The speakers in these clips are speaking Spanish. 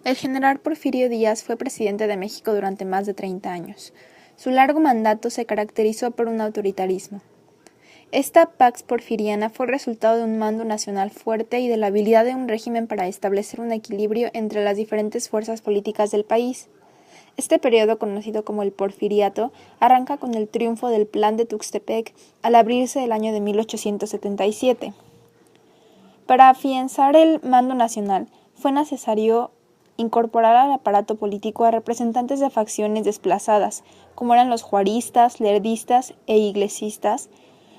El general Porfirio Díaz fue presidente de México durante más de 30 años. Su largo mandato se caracterizó por un autoritarismo. Esta pax porfiriana fue resultado de un mando nacional fuerte y de la habilidad de un régimen para establecer un equilibrio entre las diferentes fuerzas políticas del país. Este periodo, conocido como el Porfiriato, arranca con el triunfo del Plan de Tuxtepec al abrirse el año de 1877. Para afianzar el mando nacional, fue necesario incorporar al aparato político a representantes de facciones desplazadas, como eran los juaristas, lerdistas e iglesistas,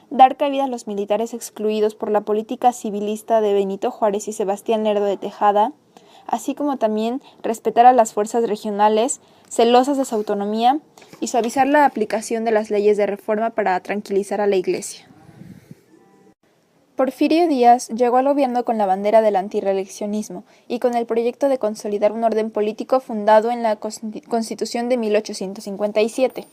dar cabida a los militares excluidos por la política civilista de Benito Juárez y Sebastián Lerdo de Tejada, así como también respetar a las fuerzas regionales, celosas de su autonomía, y suavizar la aplicación de las leyes de reforma para tranquilizar a la Iglesia. Porfirio Díaz llegó al gobierno con la bandera del antirreeleccionismo y con el proyecto de consolidar un orden político fundado en la Constitución de 1857.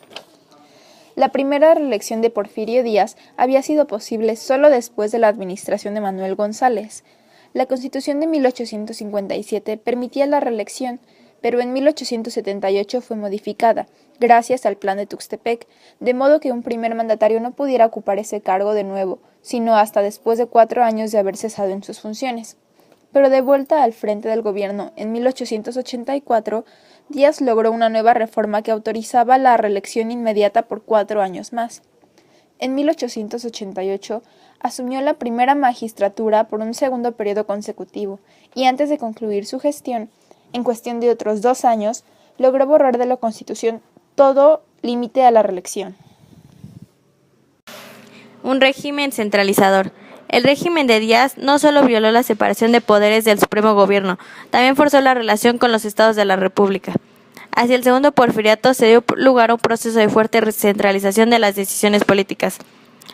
La primera reelección de Porfirio Díaz había sido posible solo después de la administración de Manuel González. La Constitución de 1857 permitía la reelección, pero en 1878 fue modificada, gracias al Plan de Tuxtepec, de modo que un primer mandatario no pudiera ocupar ese cargo de nuevo, sino hasta después de 4 años de haber cesado en sus funciones. Pero de vuelta al frente del gobierno en 1884, Díaz logró una nueva reforma que autorizaba la reelección inmediata por 4 años más. En 1888 asumió la primera magistratura por un segundo periodo consecutivo y antes de concluir su gestión, en cuestión de otros 2 años, logró borrar de la Constitución todo límite a la reelección. Un régimen centralizador. El régimen de Díaz no solo violó la separación de poderes del Supremo Gobierno, también forzó la relación con los estados de la República. Hacia el segundo porfiriato se dio lugar a un proceso de fuerte recentralización de las decisiones políticas.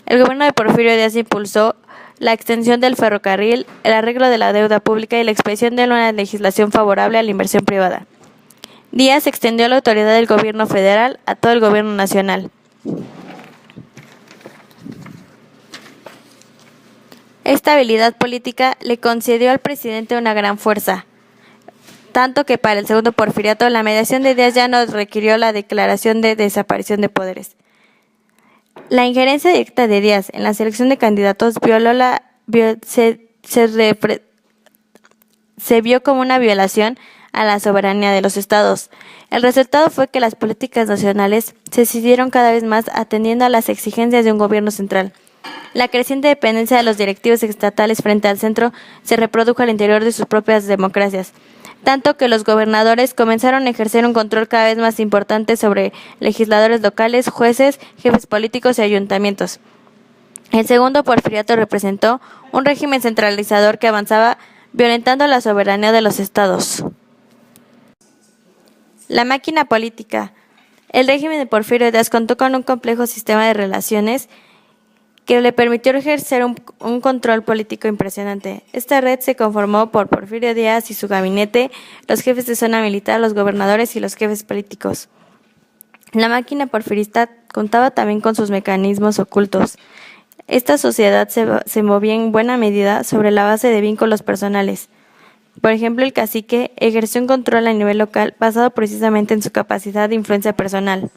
El gobierno de Porfirio Díaz impulsó la extensión del ferrocarril, el arreglo de la deuda pública y la expedición de una legislación favorable a la inversión privada. Díaz extendió la autoridad del gobierno federal a todo el gobierno nacional. Esta habilidad política le concedió al presidente una gran fuerza, tanto que para el segundo porfiriato la mediación de Díaz ya no requirió la declaración de desaparición de poderes. La injerencia directa de Díaz en la selección de candidatos se vio como una violación a la soberanía de los estados. El resultado fue que las políticas nacionales se decidieron cada vez más atendiendo a las exigencias de un gobierno central. La creciente dependencia de los directivos estatales frente al centro se reprodujo al interior de sus propias democracias, tanto que los gobernadores comenzaron a ejercer un control cada vez más importante sobre legisladores locales, jueces, jefes políticos y ayuntamientos. El segundo porfiriato representó un régimen centralizador que avanzaba violentando la soberanía de los estados. La máquina política. El régimen de Porfirio Díaz contó con un complejo sistema de relaciones que le permitió ejercer un control político impresionante. Esta red se conformó por Porfirio Díaz y su gabinete, los jefes de zona militar, los gobernadores y los jefes políticos. La máquina porfirista contaba también con sus mecanismos ocultos. Esta sociedad se movía en buena medida sobre la base de vínculos personales. Por ejemplo, el cacique ejerció un control a nivel local basado precisamente en su capacidad de influencia personal.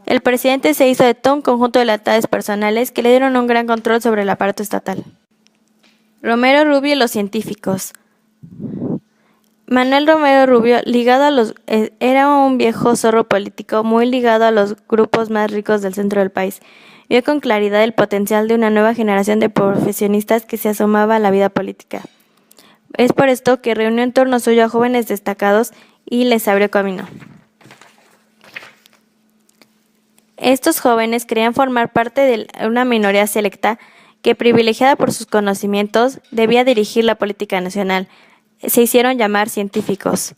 El presidente se hizo de todo un conjunto de lealtades personales que le dieron un gran control sobre el aparato estatal. Romero Rubio y los científicos. Manuel Romero Rubio era un viejo zorro político muy ligado a los grupos más ricos del centro del país. Vio con claridad el potencial de una nueva generación de profesionistas que se asomaba a la vida política. Es por esto que reunió en torno suyo a jóvenes destacados y les abrió camino. Estos jóvenes querían formar parte de una minoría selecta que, privilegiada por sus conocimientos, debía dirigir la política nacional. Se hicieron llamar científicos.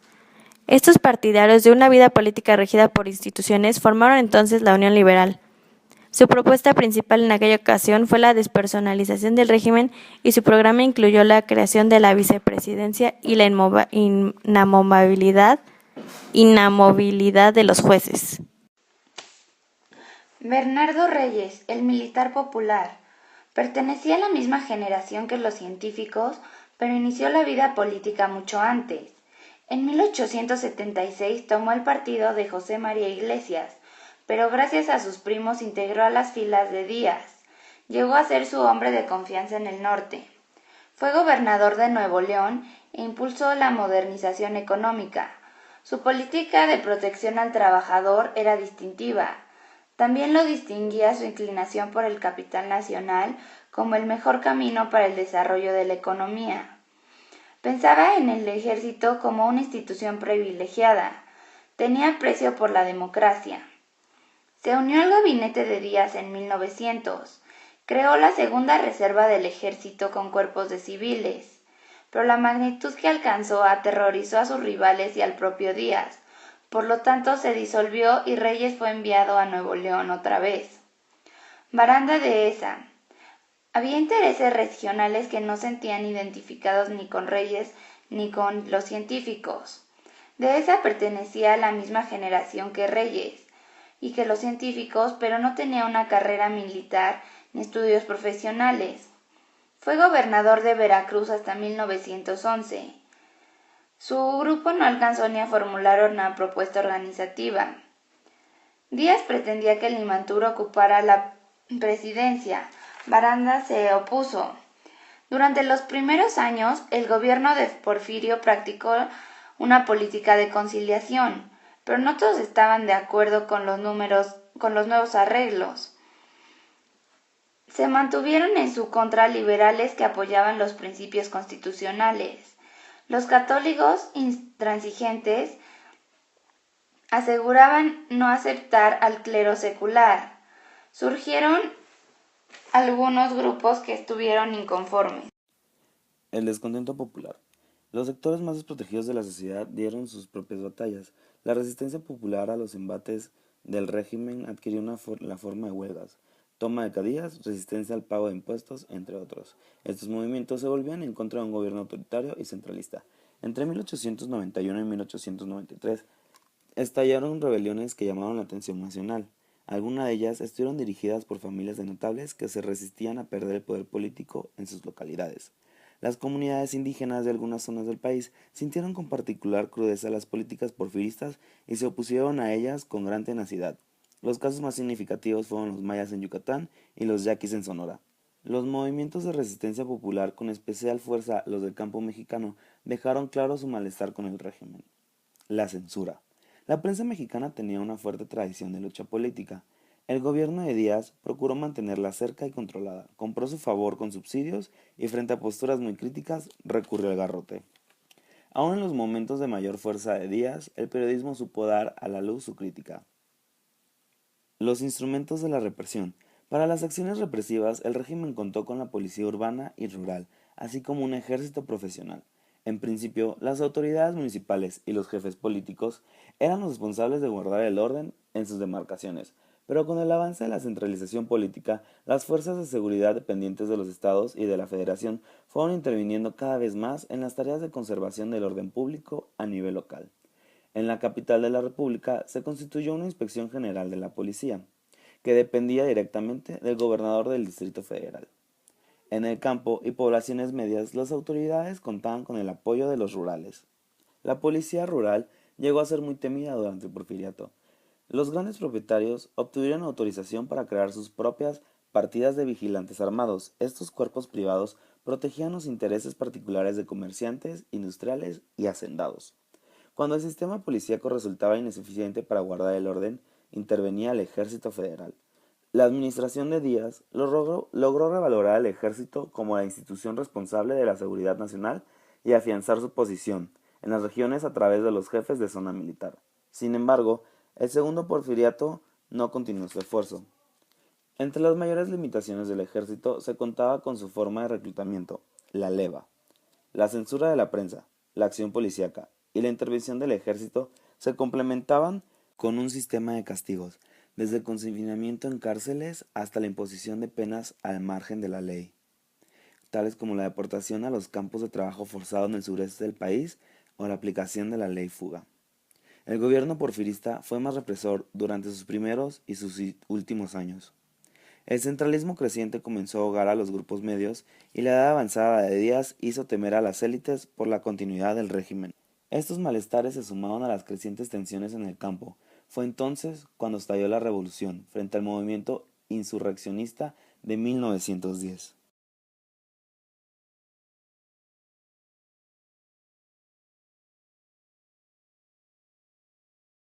Estos partidarios de una vida política regida por instituciones formaron entonces la Unión Liberal. Su propuesta principal en aquella ocasión fue la despersonalización del régimen y su programa incluyó la creación de la vicepresidencia y la inamovilidad de los jueces. Bernardo Reyes, el militar popular, pertenecía a la misma generación que los científicos, pero inició la vida política mucho antes. En 1876 tomó el partido de José María Iglesias, pero gracias a sus primos integró a las filas de Díaz. Llegó a ser su hombre de confianza en el norte. Fue gobernador de Nuevo León e impulsó la modernización económica. Su política de protección al trabajador era distintiva. También lo distinguía su inclinación por el capital nacional como el mejor camino para el desarrollo de la economía. Pensaba en el ejército como una institución privilegiada. Tenía aprecio por la democracia. Se unió al gabinete de Díaz en 1900. Creó la segunda reserva del ejército con cuerpos de civiles, pero la magnitud que alcanzó aterrorizó a sus rivales y al propio Díaz. Por lo tanto, se disolvió y Reyes fue enviado a Nuevo León otra vez. Baranda de Esa. Había intereses regionales que no sentían identificados ni con Reyes ni con los científicos. Dehesa pertenecía a la misma generación que Reyes y que los científicos, pero no tenía una carrera militar ni estudios profesionales. Fue gobernador de Veracruz hasta 1911. Su grupo no alcanzó ni a formular una propuesta organizativa. Díaz pretendía que Limantur ocupara la presidencia. Baranda se opuso. Durante los primeros años, el gobierno de Porfirio practicó una política de conciliación, pero no todos estaban de acuerdo con los nuevos arreglos. Se mantuvieron en su contra liberales que apoyaban los principios constitucionales. Los católicos intransigentes aseguraban no aceptar al clero secular. Surgieron algunos grupos que estuvieron inconformes. El descontento popular. Los sectores más desprotegidos de la sociedad dieron sus propias batallas. La resistencia popular a los embates del régimen adquirió la forma de huelgas, toma de cadías, resistencia al pago de impuestos, entre otros. Estos movimientos se volvían en contra de un gobierno autoritario y centralista. Entre 1891 y 1893 estallaron rebeliones que llamaron la atención nacional. Algunas de ellas estuvieron dirigidas por familias de notables que se resistían a perder el poder político en sus localidades. Las comunidades indígenas de algunas zonas del país sintieron con particular crudeza las políticas porfiristas y se opusieron a ellas con gran tenacidad. Los casos más significativos fueron los mayas en Yucatán y los yaquis en Sonora. Los movimientos de resistencia popular, con especial fuerza los del campo mexicano, dejaron claro su malestar con el régimen. La censura. La prensa mexicana tenía una fuerte tradición de lucha política. El gobierno de Díaz procuró mantenerla cerca y controlada, compró su favor con subsidios y frente a posturas muy críticas recurrió al garrote. Aún en los momentos de mayor fuerza de Díaz, el periodismo supo dar a la luz su crítica. Los instrumentos de la represión. Para las acciones represivas, el régimen contó con la policía urbana y rural, así como un ejército profesional. En principio, las autoridades municipales y los jefes políticos eran los responsables de guardar el orden en sus demarcaciones, pero con el avance de la centralización política, las fuerzas de seguridad dependientes de los estados y de la federación fueron interviniendo cada vez más en las tareas de conservación del orden público a nivel local. En la capital de la República se constituyó una Inspección General de la Policía, que dependía directamente del gobernador del Distrito Federal. En el campo y poblaciones medias, las autoridades contaban con el apoyo de los rurales. La policía rural llegó a ser muy temida durante el Porfiriato. Los grandes propietarios obtuvieron autorización para crear sus propias partidas de vigilantes armados. Estos cuerpos privados protegían los intereses particulares de comerciantes, industriales y hacendados. Cuando el sistema policíaco resultaba insuficiente para guardar el orden, intervenía el Ejército Federal. La administración de Díaz logró revalorar al ejército como la institución responsable de la seguridad nacional y afianzar su posición en las regiones a través de los jefes de zona militar. Sin embargo, el segundo porfiriato no continuó su esfuerzo. Entre las mayores limitaciones del ejército se contaba con su forma de reclutamiento, la leva. La censura de la prensa, la acción policíaca y la intervención del ejército se complementaban con un sistema de castigos, desde el confinamiento en cárceles hasta la imposición de penas al margen de la ley, tales como la deportación a los campos de trabajo forzado en el sureste del país o la aplicación de la ley fuga. El gobierno porfirista fue más represor durante sus primeros y sus últimos años. El centralismo creciente comenzó a ahogar a los grupos medios y la edad avanzada de Díaz hizo temer a las élites por la continuidad del régimen. Estos malestares se sumaban a las crecientes tensiones en el campo. Fue entonces cuando estalló la revolución frente al movimiento insurreccionista de 1910.